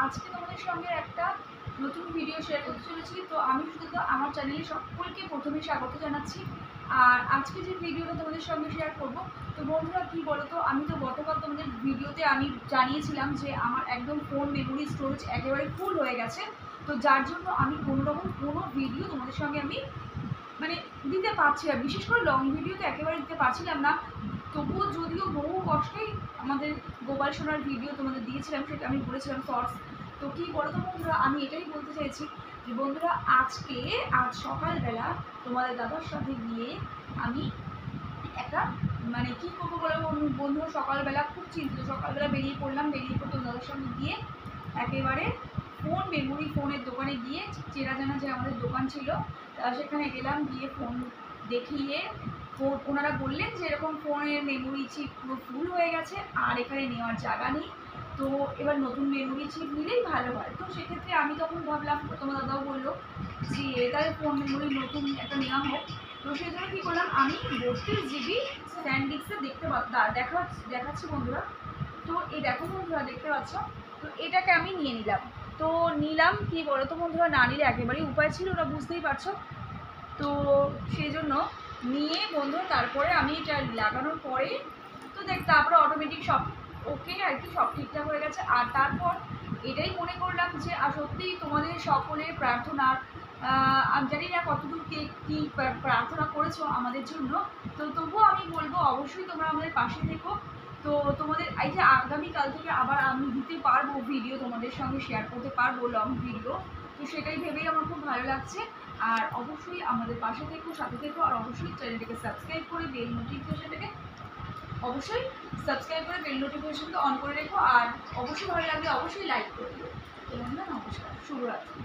আজকে তোমাদের সঙ্গে একটা নতুন ভিডিও শেয়ার করতে চলেছি। তো আমি শুধু আমার চ্যানেলে সকলকে প্রথমে স্বাগত জানাচ্ছি। আর আজকে যে ভিডিওটা তোমাদের সঙ্গে শেয়ার করব, তো বন্ধুরা কী বলো তো, আমি তো গতকাল তোমাদের ভিডিওতে আমি জানিয়েছিলাম যে আমার একদম ফোন মেমোরি স্টোরেজ একেবারে ফুল হয়ে গেছে। তো যার জন্য আমি কোনোরকম কোনো ভিডিও তোমাদের সঙ্গে আমি মানে দিতে পারছি না, বিশেষ করে লং ভিডিও তো একেবারে দিতে পারছিলাম না। তবুও যদিও বহু কষ্টেই আমাদের গোপাল সোনার ভিডিও তোমাদের দিয়েছিলাম, সেটা আমি বলেছিলাম শর্টস। তো কী বলো তো বন্ধুরা, আমি এটাই বলতে চাইছি যে বন্ধুরা আজ সকালবেলা তোমাদের দাদার সাথে গিয়ে আমি একটা মানে কী করবো বলে বন্ধুরা, সকালবেলা খুব চিন্তিত। সকালবেলা বেরিয়ে পড়লাম, বেরিয়ে পড়তে দাদার সঙ্গে গিয়ে একেবারে ফোনের দোকানে গিয়ে, চেনা জানা যে আমাদের দোকান ছিল সেখানে গেলাম, গিয়ে ফোন দেখিয়ে ওনারা বললেন যে এরকম ফোনের মেমোরি চিপ পুরো ফুল হয়ে গেছে আর এখানে নেওয়ার জায়গা নেই, তো এবার নতুন মেমোরি চিপ নিলেই ভালো হয়। তো সেক্ষেত্রে আমি তখন ভাবলাম, তোমার দাদাও বললো যে তাহলে ফোন মেমোরি নতুন একটা নেওয়া হোক। তো সেই জন্য কী করলাম, আমি 32 GB স্যান্ডিস্কটা দেখাচ্ছি বন্ধুরা। তো এই দেখো বন্ধুরা, দেখতে পাচ্ছ, তো এটাকে আমি নিয়ে নিলাম। তো নিলাম, কি বলো তো বন্ধুরা, না নিলে একেবারেই উপায় ছিল না, বুঝতেই পারছো। তো সেই জন্য নিয়ে বন্ধুরা তারপরে আমি এটা লাগানোর পরে তো তারপরে অটোমেটিক সব ওকে আর কি, সব ঠিকঠাক হয়ে গেছে। আর তারপর এটাই মনে করলাম যে সত্যিই তোমাদের সকলের প্রার্থনার, আমি জানি না কতদূর কী প্রার্থনা করেছো আমাদের জন্য। তো তবুও আমি বলবো অবশ্যই তোমরা আমাদের পাশে থেকো। তো তোমাদের এই যে আগামীকাল থেকে আবার আমি দিতে পারবো ভিডিও, তোমাদের সঙ্গে শেয়ার করতে পারবো লং ভিডিও, তো সেটাই ভেবেই আমার খুব ভালো লাগছে। আর অবশ্যই আমাদের পাশে থেকো, সাথে থেকো, আর অবশ্যই চ্যানেলটিকে সাবস্ক্রাইব করে বেল নোটিফিকেশনটাকে অন করে রেখো। আর অবশ্যই ভালো লাগলে অবশ্যই লাইক করে দিও। তো বন্ধুরা নমস্কার, শুভরাত্রি।